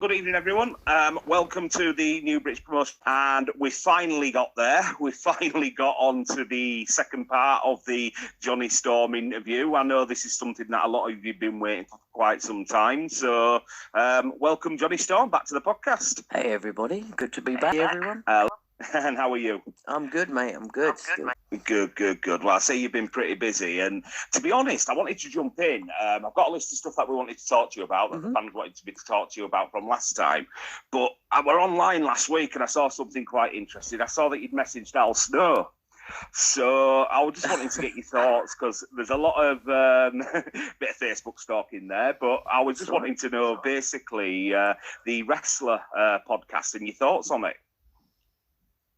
Good evening, everyone. Welcome to the New British Promotion. And we finally got there. We finally got on to the second part of the Jonny Storm interview. I know this is something that a lot of you have been waiting for quite some time. So welcome, Jonny Storm, back to the podcast. Hey, everybody. Good to be back, everyone. And how are you? I'm good, mate. I'm good. Good. Well, I say you've been pretty busy. And to be honest, I wanted to jump in. I've got a list of stuff that we wanted to talk to you about, that the fans wanted to talk to you about from last time. But I were online last week and I saw something quite interesting. I saw that you'd messaged Al Snow. So I was just wanting to get your thoughts, because there's a lot of bit of Facebook stalking there. But I was just wanting to know, basically, the Wrestler podcast and your thoughts on it.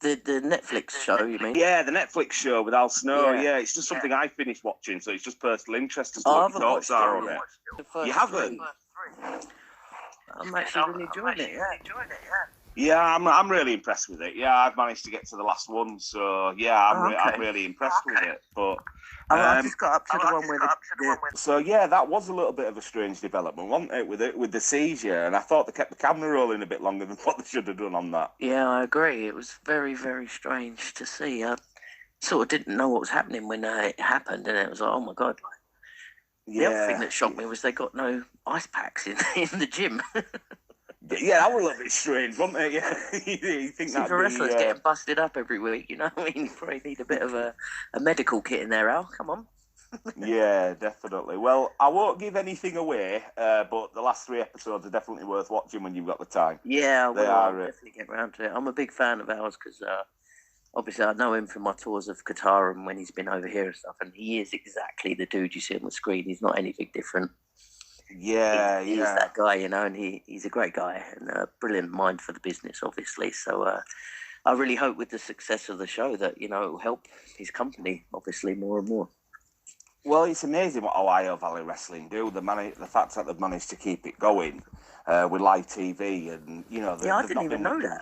The Netflix show, you mean? Yeah, the Netflix show with Al Snow. Yeah, it's just something I finished watching, so it's just personal interest as to what your thoughts are on it. You haven't? I'm actually really enjoying it, Yeah, I'm really impressed with it. Yeah, I've managed to get to the last one, so yeah, I'm really impressed with it. But I just got up to the one with So yeah, that was a little bit of a strange development, wasn't it, with the seizure? And I thought they kept the camera rolling a bit longer than what they should have done on that. Yeah, I agree. It was very, very strange to see. I sort of didn't know what was happening when it happened, and it was like, oh my god. The other thing that shocked me was they got no ice packs in the gym. Yeah, that was a little bit strange, wasn't it? Yeah, you think that wrestlers getting busted up every week, you know what I mean? You probably need a bit of a medical kit in there, Al. Come on. Yeah, definitely. Well, I won't give anything away, but the last 3 episodes are definitely worth watching when you've got the time. Yeah, I'll definitely get around to it. I'm a big fan of Al's because obviously I know him from my tours of Qatar and when he's been over here and stuff, and he is exactly the dude you see on the screen. He's not anything different. Yeah, he's that guy, you know, and he's a great guy and a brilliant mind for the business, obviously. So I really hope with the success of the show that, you know, it will help his company, obviously, more and more. Well, it's amazing what Ohio Valley Wrestling do. The fact that they've managed to keep it going with live TV, and you know, I didn't even know that.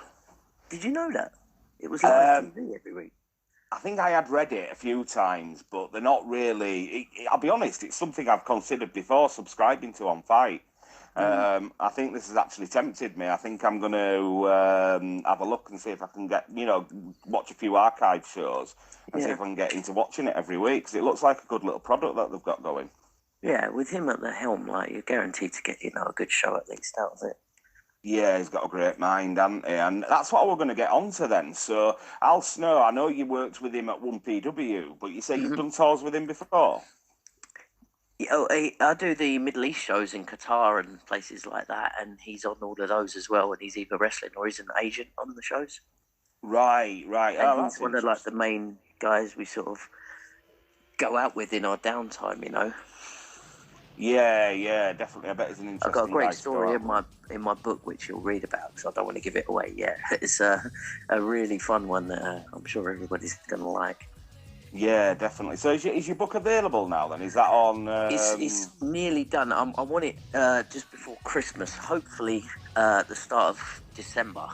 Did you know that it was live TV every week? I think I had read it a few times, but they're not really. I'll be honest, it's something I've considered before subscribing to on Fight. I think this has actually tempted me. I think I'm going to have a look and see if I can get, watch a few archive shows and see if I can get into watching it every week, because it looks like a good little product that they've got going. Yeah, with him at the helm, like, you're guaranteed to get, a good show at least out of it. Yeah, he's got a great mind, hasn't he? And that's what we're going to get onto then. So, Al Snow, I know you worked with him at 1PW, but you say you've done tours with him before? Yeah, I do the Middle East shows in Qatar and places like that, and he's on all of those as well, and he's either wrestling or he's an agent on the shows. Right. And he's one of, like, the main guys we sort of go out with in our downtime, you know. Yeah, definitely. I bet it's an interesting. I've got a great story in my book which you'll read about, because I don't want to give it away yet. It's a really fun one that I'm sure everybody's going to like. Yeah, definitely. So is your book available now then? Is that on... It's nearly done. I want it just before Christmas, hopefully the start of December.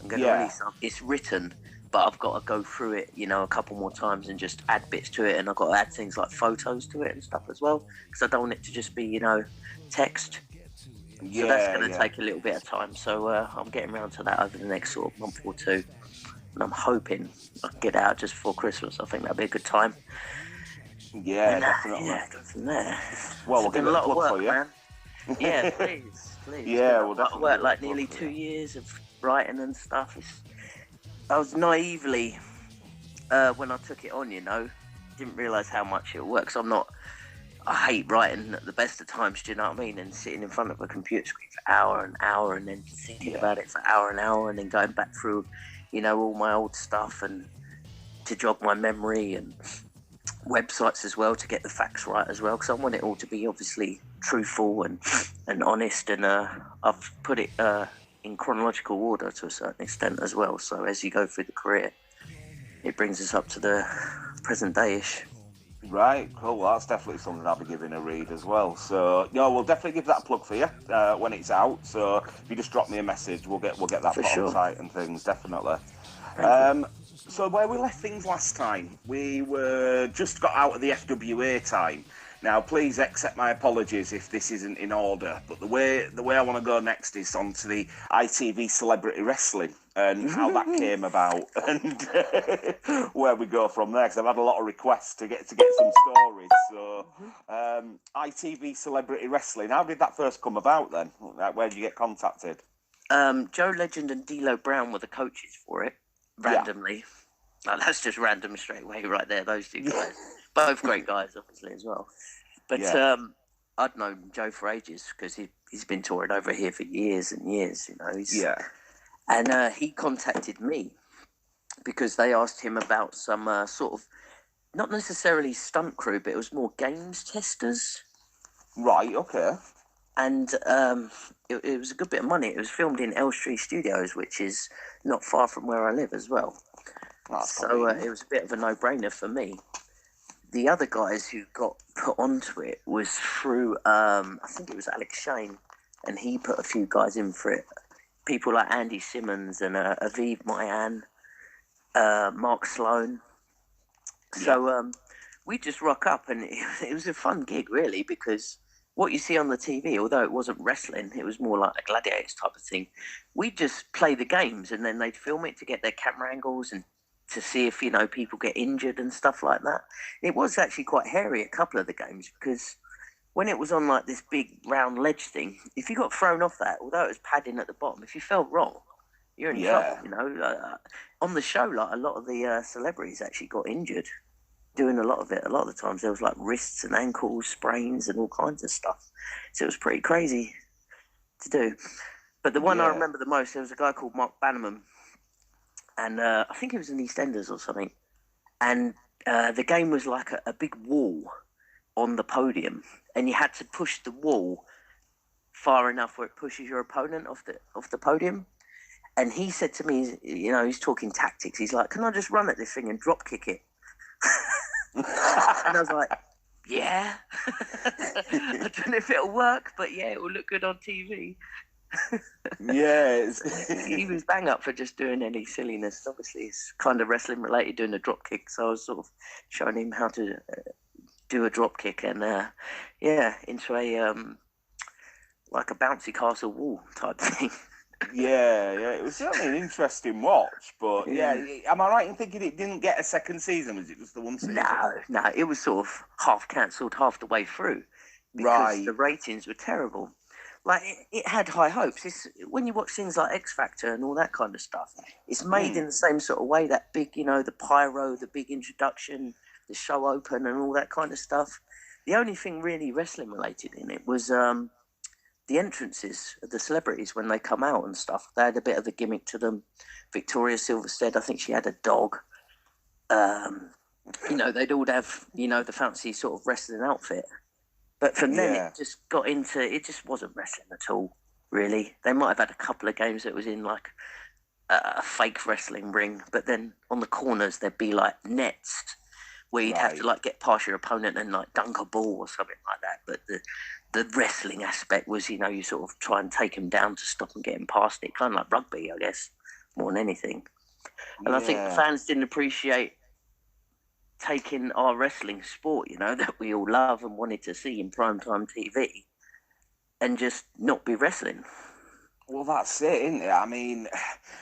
I'm going to release something. It's written, but I've got to go through it, a couple more times and just add bits to it, and I've got to add things like photos to it and stuff as well, because I don't want it to just be, text. So that's going to take a little bit of time. So I'm getting around to that over the next sort of month or two, and I'm hoping I can get out just before Christmas. I think that'd be a good time. Yeah, definitely. Yeah, go from there. Well, we'll get a lot of work, man. Yeah, please. Yeah, we'll definitely work like nearly 2 years of writing and stuff. I was naively, when I took it on, didn't realise how much it works. I hate writing at the best of times, do you know what I mean? And sitting in front of a computer screen for hour and hour, and then thinking about it for hour and hour, and then going back through, all my old stuff and to jog my memory, and websites as well to get the facts right as well, because I want it all to be obviously truthful and honest, and I've put it in chronological order to a certain extent as well, so as you go through the career it brings us up to the present day-ish. Right, cool. Well, that's definitely something I'll be giving a read as well. So, we'll definitely give that a plug for you when it's out. So, if you just drop me a message, we'll get that put on site and things, definitely. So, where we left things last time, we were just got out of the FWA time. Now, please accept my apologies if this isn't in order, but the way I want to go next is onto the ITV Celebrity Wrestling and how that came about and where we go from there. Because I've had a lot of requests to get some stories. So, ITV Celebrity Wrestling, how did that first come about then? Where did you get contacted? Joe Legend and D'Lo Brown were the coaches for it, randomly. Yeah. Like, that's just random straight away right there, those two guys. Both great guys, obviously, as well. But I'd known Joe for ages because he's been touring over here for years and years, you know. And he contacted me because they asked him about some sort of, not necessarily stunt crew, but it was more games testers. Right, okay. And it was a good bit of money. It was filmed in Elstree Studios, which is not far from where I live as well. So it was a bit of a no-brainer for me. The other guys who got put onto it was through, I think it was Alex Shane, and he put a few guys in for it. People like Andy Simmons and Aviv Mayan, Mark Sloan. So we just rock up, and it was a fun gig, really, because what you see on the TV, although it wasn't wrestling, it was more like a gladiators type of thing. We'd just play the games, and then they'd film it to get their camera angles and to see if, you know, people get injured and stuff like that. It was actually quite hairy, a couple of the games, because when it was on like this big round ledge thing, if you got thrown off that, although it was padding at the bottom, if you felt wrong, you're in trouble, you know. On the show, like, a lot of the celebrities actually got injured doing a lot of it. A lot of the times there was like wrists and ankles, sprains and all kinds of stuff. So it was pretty crazy to do. But the one I remember the most, there was a guy called Mark Bannerman, and I think it was in EastEnders or something. And the game was like a big wall on the podium, and you had to push the wall far enough where it pushes your opponent off the podium. And he said to me, you know, he's talking tactics. He's like, "Can I just run at this thing and drop kick it?" And I was like, "Yeah." I don't know if it'll work, but yeah, it will look good on TV. He was bang up for just doing any silliness. Obviously, it's kind of wrestling related, doing a drop kick. So I was sort of showing him how to do a drop kick, and into a like a bouncy castle wall type thing. It was certainly an interesting watch, but am I right in thinking it didn't get a second season? Was it just the one season? No, it was sort of half cancelled half the way through because the ratings were terrible. Like, it had high hopes. When you watch things like X Factor and all that kind of stuff, it's made in the same sort of way, that big, you know, the pyro, the big introduction, the show open and all that kind of stuff. The only thing really wrestling related in it was the entrances of the celebrities when they come out and stuff. They had a bit of a gimmick to them. Victoria Silverstead, I think she had a dog. You know, they'd all have, you know, the fancy sort of wrestling outfit. But from then it just got into, it just wasn't wrestling at all, really. They might have had a couple of games that was in like a fake wrestling ring, but then on the corners there'd be like nets where you'd have to like get past your opponent and like dunk a ball or something like that. But the wrestling aspect was, you know, you sort of try and take him down to stop him getting past it, kind of like rugby, I guess, more than anything. And I think the fans didn't appreciate taking our wrestling sport, you know, that we all love and wanted to see in primetime TV, and just not be wrestling. Well, that's it, isn't it? I mean,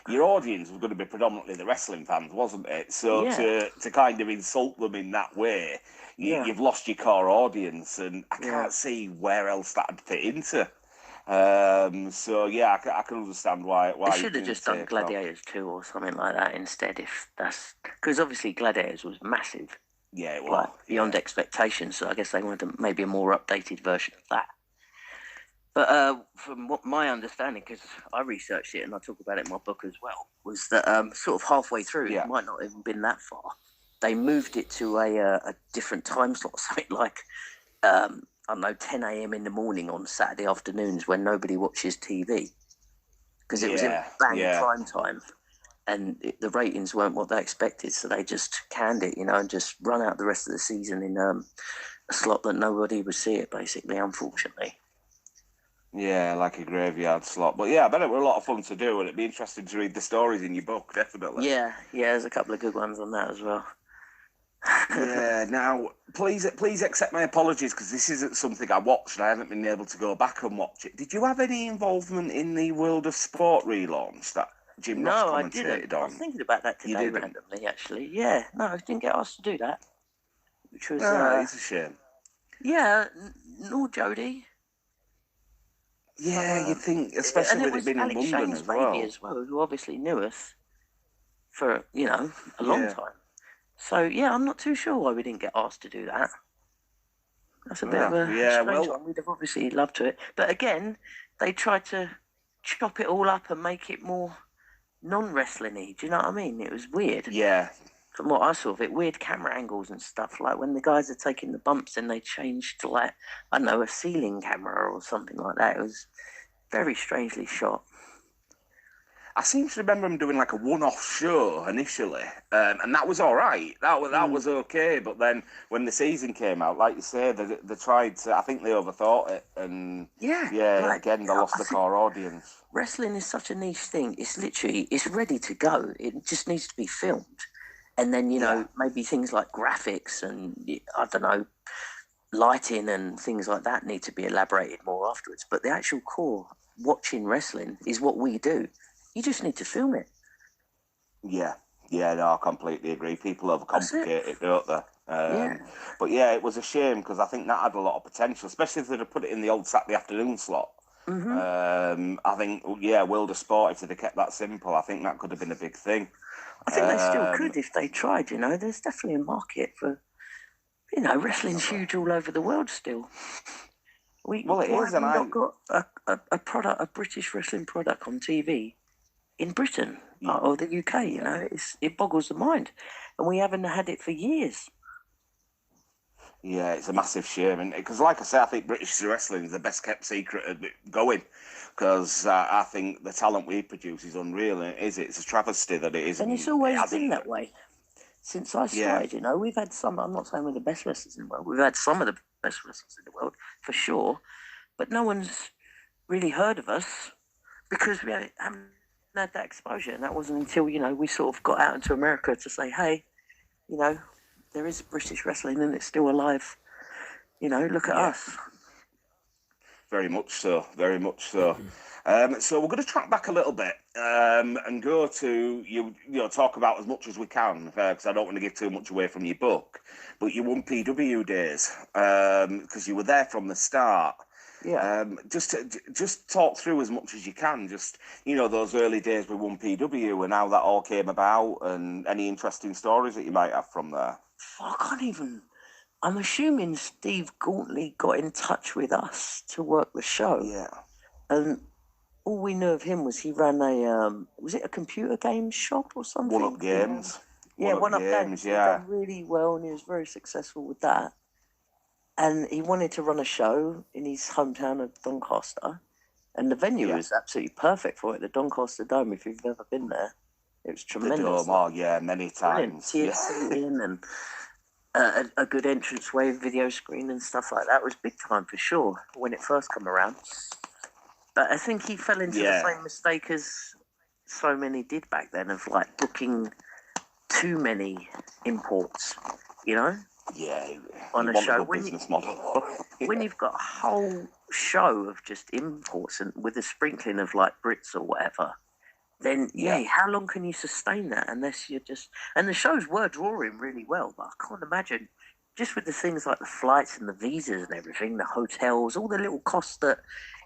your audience was going to be predominantly the wrestling fans, wasn't it? So to kind of insult them in that way, you've lost your core audience, and I can't see where else that'd fit into. I can understand why they should have just done Gladiators 2 or something like that instead, if that's because obviously Gladiators was massive. Yeah, it was. Like, beyond expectations, so I guess they wanted maybe a more updated version of that. But from what my understanding, because I researched it and I talk about it in my book as well, was that sort of halfway through, it might not even been that far, they moved it to a different time slot, something like I don't know, 10 a.m. in the morning on Saturday afternoons when nobody watches TV. Because it was in prime time, and the ratings weren't what they expected, so they just canned it, you know, and just run out the rest of the season in a slot that nobody would see it, basically, unfortunately. Yeah, like a graveyard slot. But yeah, I bet it were a lot of fun to do, and it'd be interesting to read the stories in your book, definitely. Yeah, there's a couple of good ones on that as well. Yeah. Now, please accept my apologies because this isn't something I watched and I haven't been able to go back and watch it. Did you have any involvement in the World of Sport relaunch that Jim Ross No, I commentated didn't. I was on? thinking about that You today didn't? randomly, actually. Yeah, no, I didn't get asked to do that, which was, Ah, it's a shame. yeah, nor Jodie. So, Yeah, you think, especially and it with it was being in Alex London Shane's as baby well. as well, who obviously knew us for, a long Yeah. time. So, yeah, I'm not too sure why we didn't get asked to do that. That's a bit of a Yeah. strange Well, one. We'd have obviously loved to it. But again, they tried to chop it all up and make it more non-wrestling-y. Do you know what I mean? It was weird. yeah. From what I saw of it, weird camera angles and stuff. Like when the guys are taking the bumps and they changed to I don't know, a ceiling camera or something like that. It was very strangely shot. I seem to remember him doing like a one-off show initially, and that was all right. That was okay. But then when the season came out, like you say, they tried to. I think they overthought it, and again they lost the core audience. Wrestling is such a niche thing. It's ready to go. It just needs to be filmed, and then maybe things like graphics and I don't know, lighting and things like that need to be elaborated more afterwards. But the actual core watching wrestling is what we do. You just need to film it. Yeah, no, I completely agree. People overcomplicate it, don't they? But yeah, it was a shame because I think that had a lot of potential, especially if they'd have put it in the old Saturday afternoon slot. I think, World of Sport, if they'd have kept that simple, I think that could have been a big thing. I think they still could if they tried, There's definitely a market for, wrestling's huge all over the world still. Why have we not got a British wrestling product on TV in Britain or the UK? It boggles the mind, and we haven't had it for years. Yeah, it's a massive shame, because, like I say, I think British wrestling is the best kept secret of it going. Because I think the talent we produce is unreal, it's a travesty that it isn't. And it's always been that way since I started. We've had some. I'm not saying we're the best wrestlers in the world. We've had some of the best wrestlers in the world for sure, but no one's really heard of us because we haven't had that exposure, and that wasn't until we sort of got out into America to say, hey, there is British wrestling and it's still alive. Look at us. Very much so, very much so. So we're going to track back a little bit and go to talk about as much as we can because I don't want to give too much away from your book, but your 1PW days because you were there from the start. Yeah. Just talk through as much as you can. Just those early days with 1PW and how that all came about, and any interesting stories that you might have from there. I can't even. I'm assuming Steve Gauntly got in touch with us to work the show. Yeah. And all we knew of him was he ran was it a computer game shop or something? One Up Games. One Up Games. Yeah. He done really well and he was very successful with that. And he wanted to run a show in his hometown of Doncaster. And the venue was absolutely perfect for it. The Doncaster Dome, if you've ever been there. It was tremendous. The Dome, many times. Seating and a good entranceway, video screen and stuff like that. It was big time for sure when it first came around. But I think he fell into the same mistake as so many did back then of booking too many imports, Yeah, on a show. Business model. When you've got a whole show of just imports and with a sprinkling of Brits or whatever, then how long can you sustain that unless you're just... And the shows were drawing really well, but I can't imagine, just with the things like the flights and the visas and everything, the hotels, all the little costs that,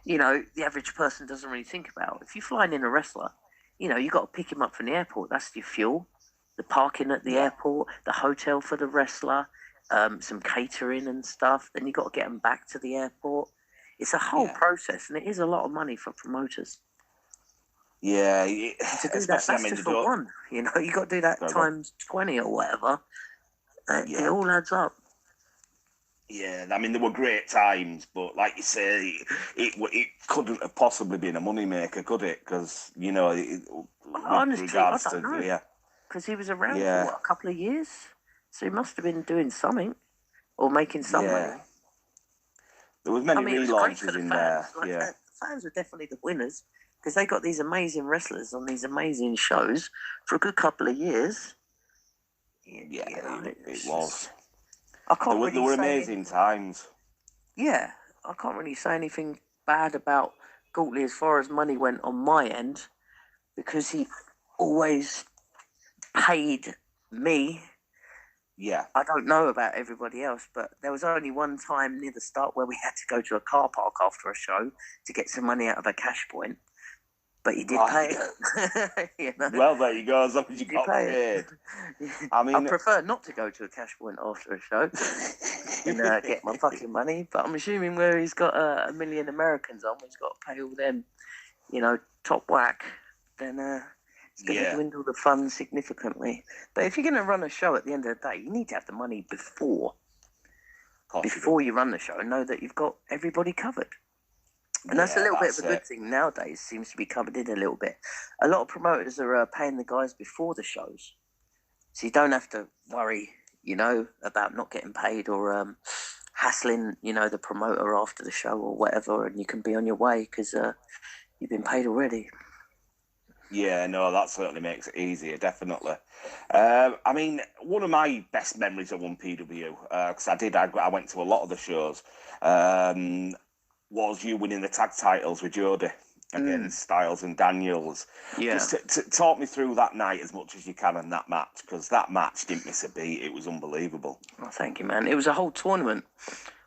the average person doesn't really think about. If you're flying in a wrestler, you've got to pick him up from the airport. That's your fuel, the parking at the airport, the hotel for the wrestler, some catering and stuff. Then you've got to get them back to the airport. It's a whole process, and it is a lot of money for promoters. Yeah, to do that, that's just for one. You got to do that times 20 or whatever. It all adds up. Yeah, I mean, there were great times, but like you say, it couldn't have possibly been a moneymaker, could it? Because, honestly, I don't know. Because he was around for, a couple of years? So he must have been doing something or making some money. There was many relaunches in there. The fans were definitely the winners because they got these amazing wrestlers on these amazing shows for a good couple of years. Yeah, You know, it was. I can't There really were say amazing times. yeah, I can't really say anything bad about Gortley as far as money went on my end because he always paid me. Yeah. I don't know about everybody else, but there was only one time near the start where we had to go to a car park after a show to get some money out of a cash point. But he did pay it. You know? Well, there you go, as long as you He did got pay paid. it. I mean, I prefer not to go to a cash point after a show and get my fucking money. But I'm assuming where he's got a million Americans on, he's got to pay all them, top whack, then it's going to dwindle the funds significantly. But if you're going to run a show at the end of the day, you need to have the money before you run the show and know that you've got everybody covered. And that's a little bit of a good thing nowadays, seems to be covered in a little bit. A lot of promoters are paying the guys before the shows. So you don't have to worry, about not getting paid or hassling, the promoter after the show or whatever, and you can be on your way because you've been paid already. Yeah, no, that certainly makes it easier, definitely. I mean, one of my best memories of 1PW, because I went to a lot of the shows, was you winning the tag titles with Jody against Styles and Daniels. Yeah. Just talk me through that night as much as you can in that match, because that match didn't miss a beat. It was unbelievable. Oh, thank you, man. It was a whole tournament,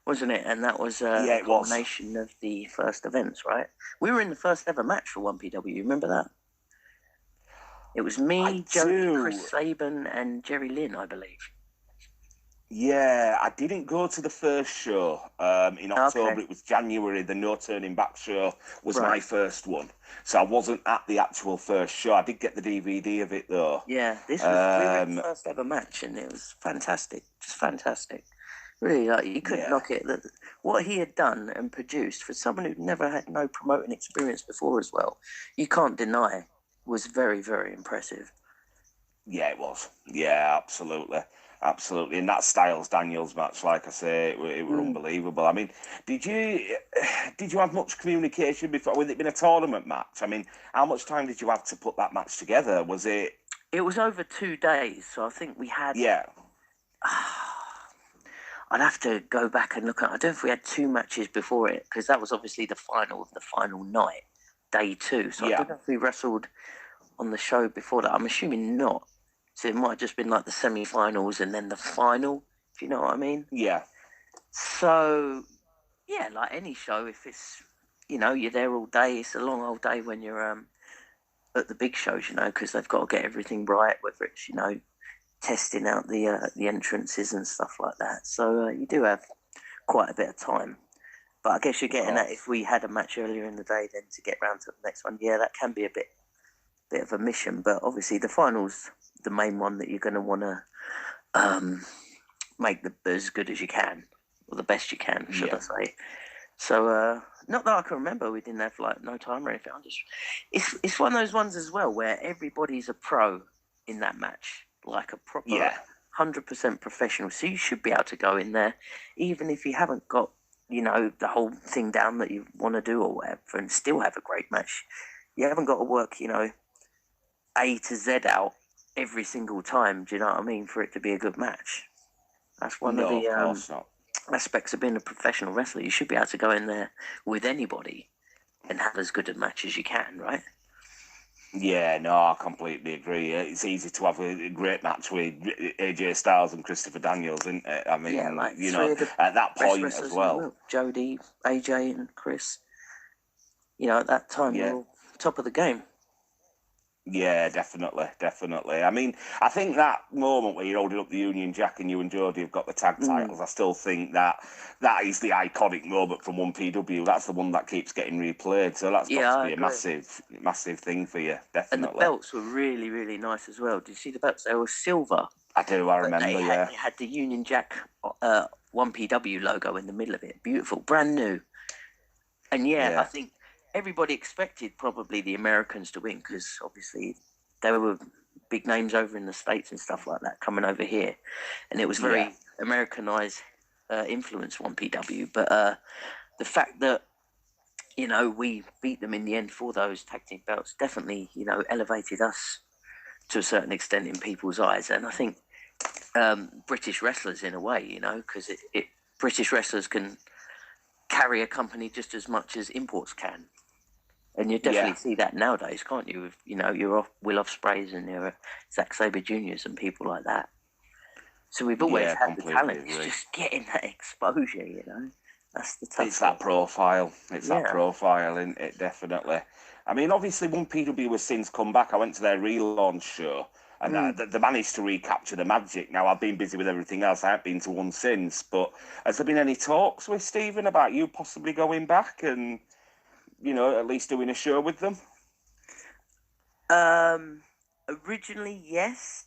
wasn't it? And that was a combination of the first events, right? We were in the first ever match for 1PW. Remember that? It was me, Jonny, Chris Sabin, and Jerry Lynn, I believe. Yeah, I didn't go to the first show in October. Okay. It was January. The No Turning Back show was my first one. So I wasn't at the actual first show. I did get the DVD of it, though. Yeah, this was we were in the first ever match, and it was fantastic. Just fantastic. Really, you couldn't knock it. What he had done and produced for someone who'd never had no promoting experience before as well, you can't deny, was very, very impressive. Yeah, it was. Yeah, absolutely. Absolutely. And that Styles Daniels match, like I say, it were unbelievable. I mean, did you have much communication before? With it being a tournament match? I mean, how much time did you have to put that match together? Was it? It was over 2 days, so I think we had. Yeah. I'd have to go back and look at. I don't know if we had 2 matches before it, because that was obviously the final of the final night, day 2. So I don't know if we wrestled on the show before that. I'm assuming not. So it might have just been like the semi-finals and then the final, if you know what I mean. Yeah. So, yeah, like any show, if it's, you're there all day, it's a long old day when you're at the big shows, because they've got to get everything right, whether it's, testing out the entrances and stuff like that. So you do have quite a bit of time. But I guess you're getting at if we had a match earlier in the day, then to get round to the next one, yeah, that can be a bit of a mission. But obviously the finals, the main one that you're going to want to make as good as you can, or the best you can, should I say. So not that I can remember we didn't have no time or anything. It's one of those ones as well where everybody's a pro in that match, like a proper 100% professional. So you should be able to go in there, even if you haven't got the whole thing down that you want to do or whatever, and still have a great match. You haven't got to work A to Z out every single time, do you know what I mean, for it to be a good match. That's one of the aspects of being a professional wrestler. You should be able to go in there with anybody and have as good a match as you can, right? Yeah, no, I completely agree. It's easy to have a great match with AJ Styles and Christopher Daniels, isn't it? I mean, at that point as well. Jody, AJ and Chris, at that time, we're all top of the game. Yeah, definitely. I mean, I think that moment where you're holding up the Union Jack and you and Jody have got the tag titles, I still think that is the iconic moment from 1PW. That's the one that keeps getting replayed. So that's got to be a massive thing for you, definitely. And the belts were really, really nice as well. Did you see the belts? They were silver. I do, I remember, they had the Union Jack 1PW logo in the middle of it. Beautiful, brand new. And I think everybody expected probably the Americans to win because obviously there were big names over in the States and stuff like that coming over here. And it was very Americanized influence 1PW. But the fact that, we beat them in the end for those tag team belts definitely, elevated us to a certain extent in people's eyes. And I think British wrestlers in a way, you know, because British wrestlers can carry a company just as much as imports can. And you definitely see that nowadays, can't you? With, you know, your Will Ospreays and your Zack Sabre Juniors and people like that. So we've always had the talent. It's just getting that exposure, you know. That's the tough. It's that profile. It's that profile, isn't it? Definitely. I mean, obviously, when PW has since come back, I went to their relaunch show, and they managed to recapture the magic. Now, I've been busy with everything else. I haven't been to one since. But has there been any talks with Stephen about you possibly going back and, you know, at least doing a show with them? Originally, yes.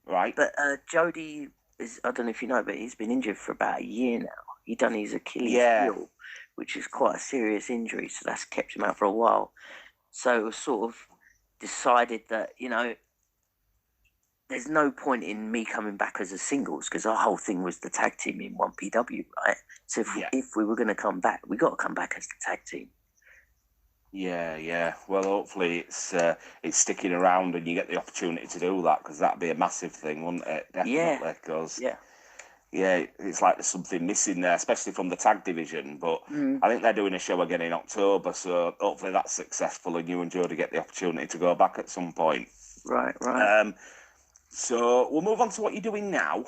Right. But Jody is, I don't know if you know, but he's been injured for about a year now. He done his Achilles heel, which is quite a serious injury, so that's kept him out for a while. So it was sort of decided that, you know, there's no point in me coming back as a singles, because our whole thing was the tag team in 1PW, right? So if we were going to come back, we got to come back as the tag team. Yeah. Well, hopefully it's sticking around and you get the opportunity to do that, because that'd be a massive thing, wouldn't it? Definitely, because it's like there's something missing there, especially from the tag division. But I think they're doing a show again in October, so hopefully that's successful and you and Jody get the opportunity to go back at some point. Right. So we'll move on to what you're doing now.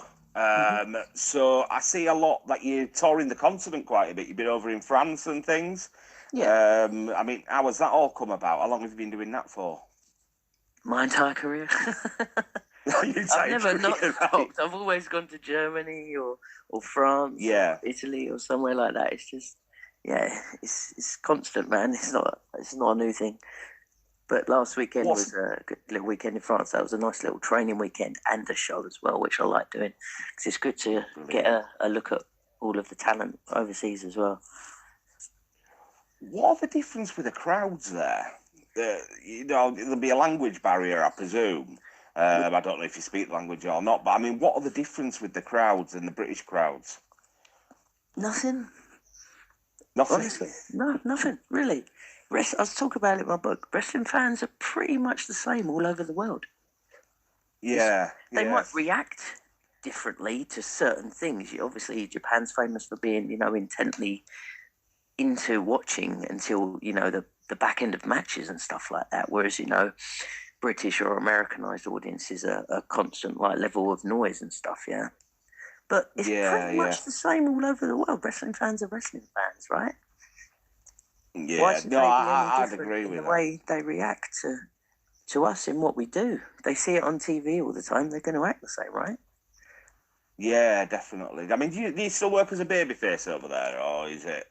So I see a lot that you're touring the continent quite a bit. You've been over in France and things. Yeah. I mean, how has that all come about? How long have you been doing that for? My entire career. I've never not stopped. I've always gone to Germany or France, or Italy or somewhere like that. It's just, it's constant, man. It's not a new thing. But last weekend was a good little weekend in France. That was a nice little training weekend and a show as well, which I like doing, because it's good to get a look at all of the talent overseas as well. What are the difference with the crowds there? You know, there'll be a language barrier, I presume. I don't know if you speak the language or not, but I mean, what are the difference with the crowds and the British crowds? Nothing. Honestly, no, nothing, really. I was talking about it in my book. Wrestling fans are pretty much the same all over the world. They might react differently to certain things. Obviously, Japan's famous for being, you know, intently into watching until, you know, the back end of matches and stuff like that. Whereas, you know, British or Americanized audiences are a constant like level of noise and stuff. Yeah, but it's pretty much the same all over the world. Wrestling fans are wrestling fans, right? Yeah, why should they be any I'd different agree in with the that. way they react to us in what we do? They see it on TV all the time. They're going to act the same, right? Yeah, definitely. I mean, do you still work as a babyface over there, or is it?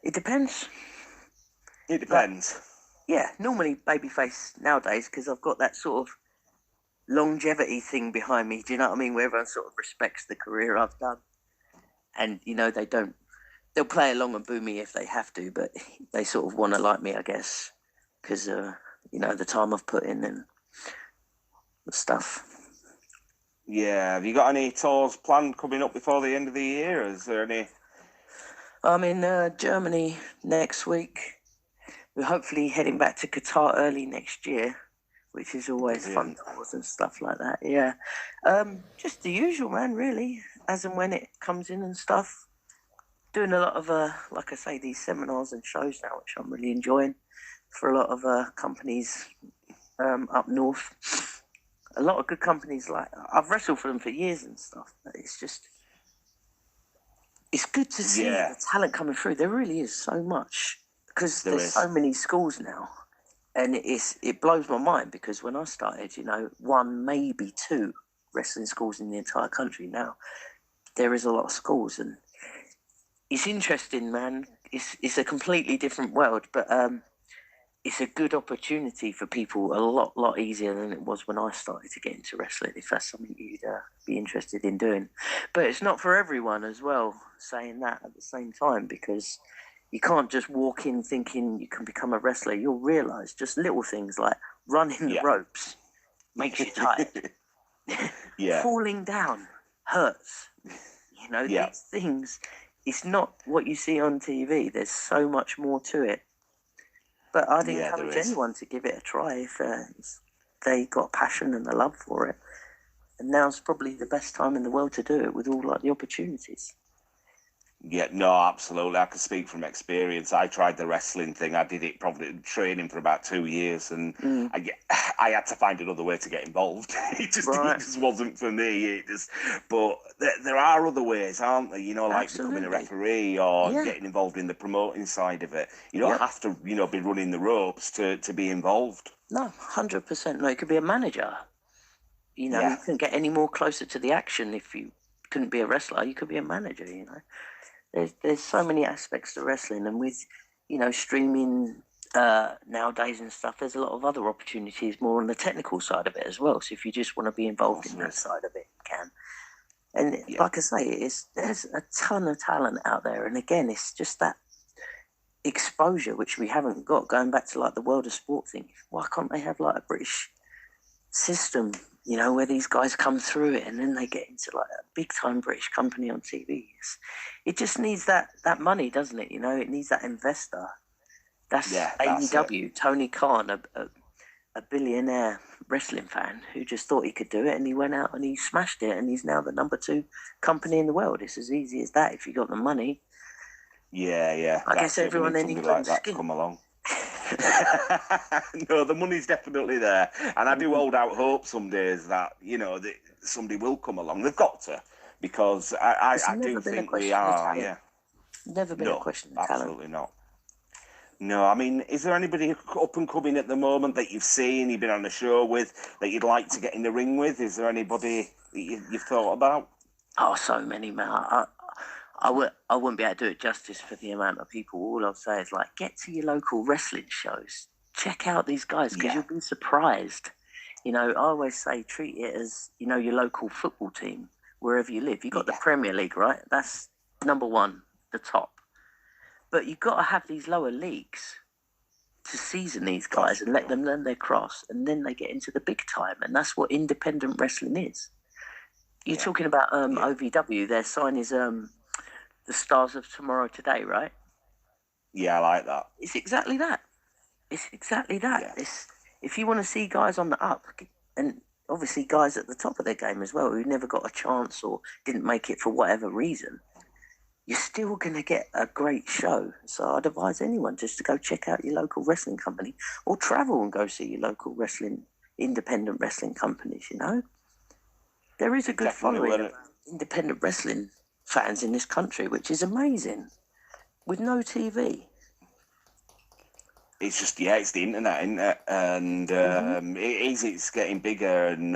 It depends. It depends. Normally babyface nowadays, because I've got that sort of longevity thing behind me. Do you know what I mean? Where everyone sort of respects the career I've done, and you know they'll play along and boo me if they have to, but they sort of want to like me, I guess, because you know, the time I've put in and stuff. Yeah, have you got any tours planned coming up before the end of the year? Is there any? I'm in Germany next week. We're hopefully heading back to Qatar early next year, which is always fun tours and stuff like that. Yeah, just the usual, man. Really, as and when it comes in and stuff. Doing a lot of like I say, these seminars and shows now, which I'm really enjoying, for a lot of companies up north. A lot of good companies. Like, I've wrestled for them for years and stuff. But it's good to see the talent coming through. There really is so much, because there's so many schools now, and it blows my mind, because when I started, you know, one, maybe two wrestling schools in the entire country. Now there is a lot of schools, and it's interesting, man. It's a completely different world, but it's a good opportunity for people, a lot easier than it was when I started to get into wrestling, if that's something you'd be interested in doing. But it's not for everyone as well, saying that at the same time, because you can't just walk in thinking you can become a wrestler. You'll realise just little things like running the ropes makes you tired. Falling down hurts. You know, these things, it's not what you see on TV. There's so much more to it. But I'd encourage anyone to give it a try if they got passion and a love for it. And now's probably the best time in the world to do it with all like the opportunities. Yeah, no, absolutely. I can speak from experience. I tried the wrestling thing. I did it probably training for about 2 years, and I had to find another way to get involved. It just wasn't for me. But there are other ways, aren't there? You know, like becoming a referee or getting involved in the promoting side of it. You don't have to, you know, be running the ropes to be involved. No, 100%. No, it could be a manager. You know, you couldn't get any more closer to the action if you couldn't be a wrestler. You could be a manager, you know. There's so many aspects to wrestling, and with, you know, streaming nowadays and stuff, there's a lot of other opportunities more on the technical side of it as well. So if you just want to be involved in that side of it, you can. And like I say, there's a ton of talent out there, and again, it's just that exposure which we haven't got. Going back to like the world of sport thing, why can't they have like a British system, you know, where these guys come through it and then they get into like a big time British company on TV? It just needs that money, doesn't it? You know, it needs that investor. That's AEW. Tony Khan, a billionaire wrestling fan who just thought he could do it, and he went out and he smashed it, and he's now the number 2 company in the world. It's as easy as that if you got the money. Yeah. I guess everyone in England like that come along. No, the money's definitely there, and I do hold out hope some days that, you know, that somebody will come along. They've got to, because I do think we are. Yeah, never been a question of talent. Absolutely not. No, I mean, is there anybody up and coming at the moment that you've seen, you've been on the show with, that you'd like to get in the ring with? Is there anybody that you've thought about? Oh, so many, man. I wouldn't be able to do it justice for the amount of people. All I'll say is, like, get to your local wrestling shows. Check out these guys, because you'll be surprised. You know, I always say treat it as, you know, your local football team, wherever you live. You've got the Premier League, right? That's number 1, the top. But you've got to have these lower leagues to season these guys and let them learn their crafts, and then they get into the big time. And that's what independent wrestling is. You're talking about OVW. Their sign is the Stars of Tomorrow Today, right? Yeah, I like that. It's exactly that. Yeah. If you want to see guys on the up, and obviously guys at the top of their game as well, who never got a chance or didn't make it for whatever reason, you're still going to get a great show. So I'd advise anyone just to go check out your local wrestling company, or travel and go see your local independent wrestling companies, you know. There is a good following of independent wrestling fans in this country, which is amazing, with no TV. It's just, it's the internet, isn't it? And it's getting bigger, and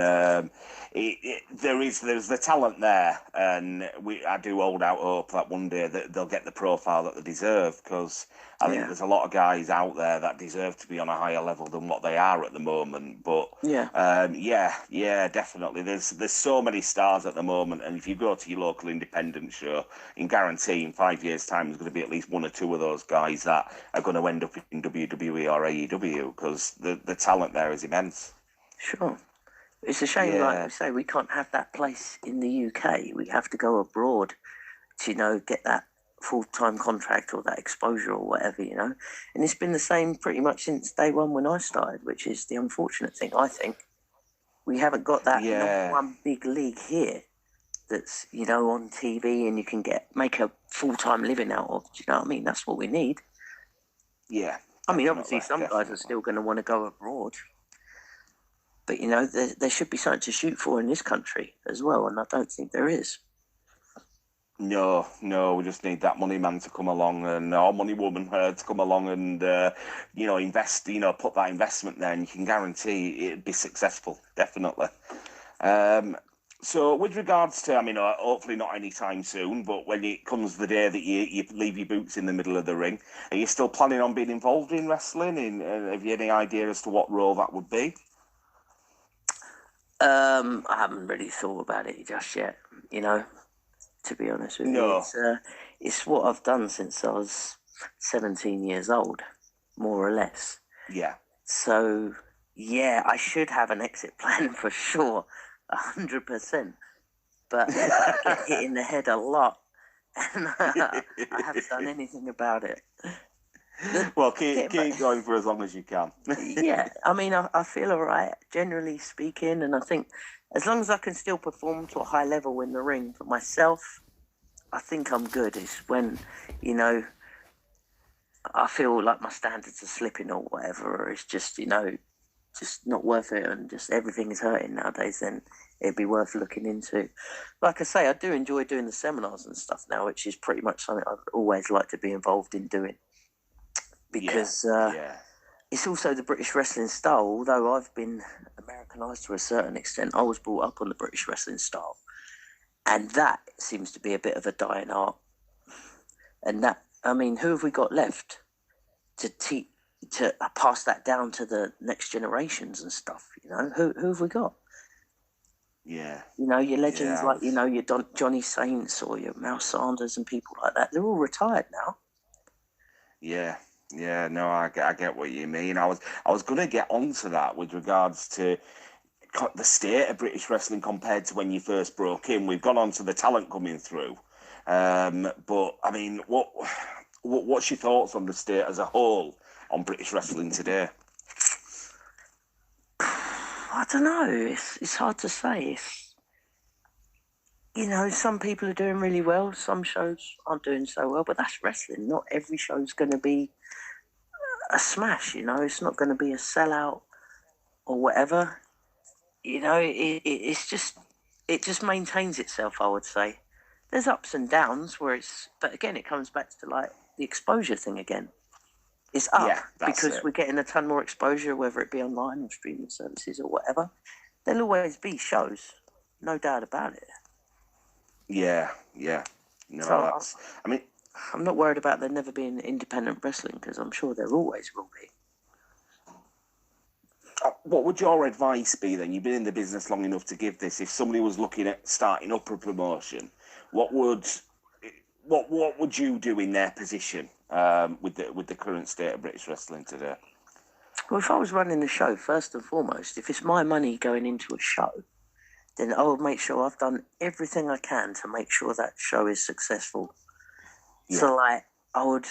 there's the talent there, and I do hold out hope that one day that they'll get the profile that they deserve, because I think there's a lot of guys out there that deserve to be on a higher level than what they are at the moment. But definitely, there's so many stars at the moment, and if you go to your local independent show, you can guarantee in 5 years' time there's going to be at least 1 or 2 of those guys that are going to end up in WWE or AEW, because the talent there is immense. Sure. It's a shame, like we say, we can't have that place in the UK. We have to go abroad to, you know, get that full-time contract or that exposure or whatever, you know. And it's been the same pretty much since day one when I started, which is the unfortunate thing, I think. We haven't got that number 1 big league here that's, you know, on TV and you can make a full-time living out of. Do you know what I mean? That's what we need. Yeah. I mean, obviously some guys are still going to want to go abroad. But, you know, there should be something to shoot for in this country as well, and I don't think there is. No, we just need that money man to come along, and our money woman to come along and, you know, invest, you know, put that investment there, and you can guarantee it'd be successful, definitely. So with regards to, I mean, hopefully not anytime soon, but when it comes the day that you leave your boots in the middle of the ring, are you still planning on being involved in wrestling? And have you any idea as to what role that would be? I haven't really thought about it just yet, you know, to be honest with you. It's what I've done since I was 17 years old, more or less. Yeah. So, I should have an exit plan for sure, 100%. But I get hit in the head a lot, and I haven't done anything about it. Well, keep going for as long as you can. Yeah, I mean, I feel all right, generally speaking, and I think as long as I can still perform to a high level in the ring for myself, I think I'm good. It's when, you know, I feel like my standards are slipping or whatever, or it's just, you know, just not worth it and just everything is hurting nowadays, then it'd be worth looking into. Like I say, I do enjoy doing the seminars and stuff now, which is pretty much something I've always liked to be involved in doing. Because it's also the British wrestling style. Although I've been Americanized to a certain extent, I was brought up on the British wrestling style. And that seems to be a bit of a dying art. And that, I mean, who have we got left to pass that down to the next generations and stuff? You know, who have we got? Yeah. You know, your legends like, you know, your Jonny Saints or your Mal Sanders and people like that. They're all retired now. Yeah. Yeah, no, I get what you mean. I was going to get onto that with regards to the state of British wrestling compared to when you first broke in. We've gone on to the talent coming through, but I mean, what's your thoughts on the state as a whole on British wrestling today? I don't know. It's hard to say. You know, some people are doing really well. Some shows aren't doing so well, but that's wrestling. Not every show's going to be a smash, you know. It's not going to be a sellout or whatever. You know, it just maintains itself, I would say. There's ups and downs but again, it comes back to like the exposure thing again. It's up because we're getting a ton more exposure, whether it be online or streaming services or whatever. There'll always be shows, no doubt about it. Yeah. No, so I mean, I'm not worried about there never being independent wrestling because I'm sure there always will be. What would your advice be then? You've been in the business long enough to give this. If somebody was looking at starting up a promotion, what would you do in their position with the current state of British wrestling today? Well, if I was running the show, first and foremost, if it's my money going into a show, then I would make sure I've done everything I can to make sure that show is successful. Yeah. So, like, I would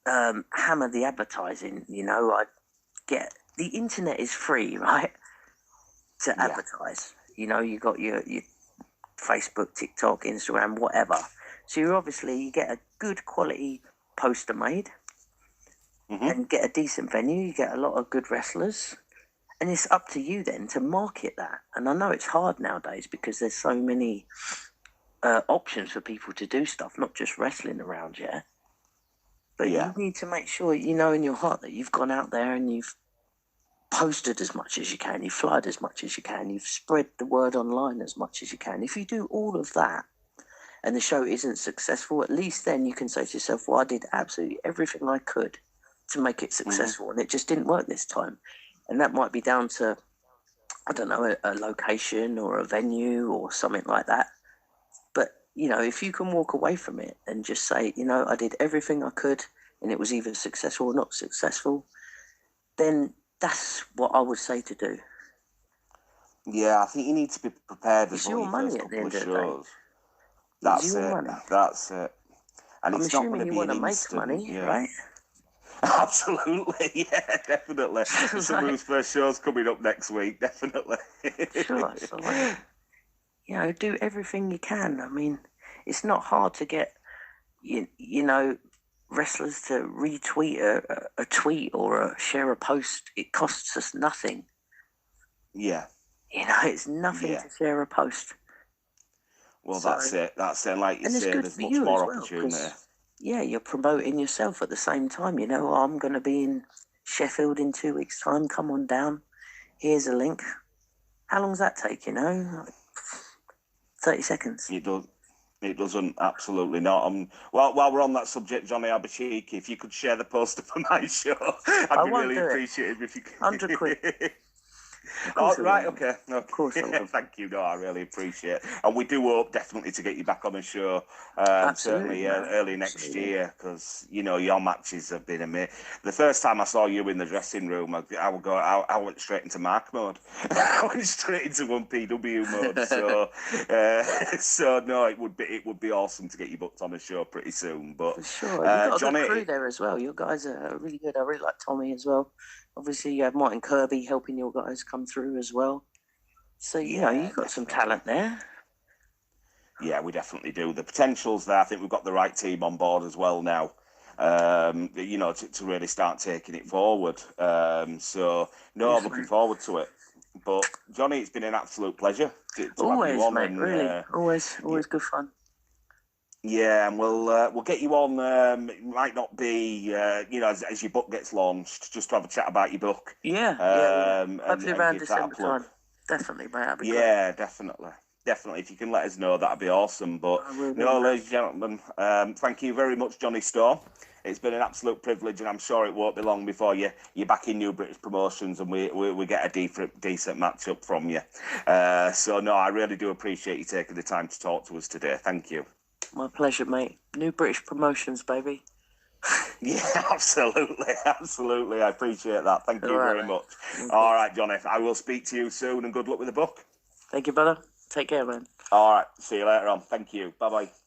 hammer the advertising, you know. I'd get... The internet is free, right, to advertise. You know, you got your Facebook, TikTok, Instagram, whatever. So you get a good quality poster made and get a decent venue. You get a lot of good wrestlers. And it's up to you then to market that. And I know it's hard nowadays because there's so many options for people to do stuff, not just wrestling around, But you need to make sure you know in your heart that you've gone out there and you've posted as much as you can, you've flyed as much as you can, you've spread the word online as much as you can. If you do all of that and the show isn't successful, at least then you can say to yourself, well, I did absolutely everything I could to make it successful and it just didn't work this time. And that might be down to, I don't know, a location or a venue or something like that. But, you know, if you can walk away from it and just say, you know, I did everything I could and it was either successful or not successful, then that's what I would say to do. Yeah, I think you need to be prepared as well. It's your money at the end of the day. That's it. And I'm assuming you want to make money, right? Absolutely, yeah, definitely. Some of those first shows coming up next week, definitely. Sure, so like, you know, do everything you can. I mean, it's not hard to get, you know, wrestlers to retweet a tweet or share a post. It costs us nothing. Yeah. You know, it's nothing to share a post. Well, that's it. Like you say, there's much more opportunity. Yeah, you're promoting yourself at the same time. You know, I'm going to be in Sheffield in 2 weeks' time. Come on down. Here's a link. How long does that take, you know? Like 30 seconds. It doesn't, absolutely not. While we're on that subject, Jonny, I'll be cheeky. If you could share the poster for my show, I'd be really appreciative if you could. 100 quid. Of course Oh, right, I will. okay. Of course I will. Thank you. No, I really appreciate it. And we do hope definitely to get you back on the show, Absolutely, certainly man. early next Absolutely. year, because, you know, your matches have been amazing. The first time I saw you in the dressing room, I went straight into Mark mode. I went straight into 1PW mode. So, so no, it would be awesome to get you booked on the show pretty soon. But For sure. You've got a good Jonny, crew there as well. Your guys are really good. I really like Tommy as well. Obviously, you have Martin Kirby helping your guys come through as well. So, yeah, you've got some definitely. talent there. Yeah, we definitely do. The potential's there. I think we've got the right team on board as well now. You know, to really start taking it forward. So no, Yes, I'm looking mate. forward to it. But Jonny, it's been an absolute pleasure to have you Always, on, mate. and Really. Always good fun. yeah, and we'll get you on. It might not be, you know, as your book gets launched, just to have a chat about your book, Yeah. Hopefully and around give that a December plug. time. Definitely, mate. That'd be great. Yeah, definitely. Definitely. If you can let us know, that'd be awesome. But I will do, no, man. ladies and gentlemen, thank you very much, Jonny Storm. It's been an absolute privilege, and I'm sure it won't be long before you're back in New British Promotions and we get a decent matchup from you. So, no, I really do appreciate you taking the time to talk to us today. Thank you. My pleasure, mate. New British Promotions, baby. Yeah, absolutely. Absolutely. I appreciate that. Thank All you right, very mate. much. No All problem. right, Jonny. I will speak to you soon, and good luck with the book. Thank you, brother. Take care, man. All right. See you later on. Thank you. Bye-bye.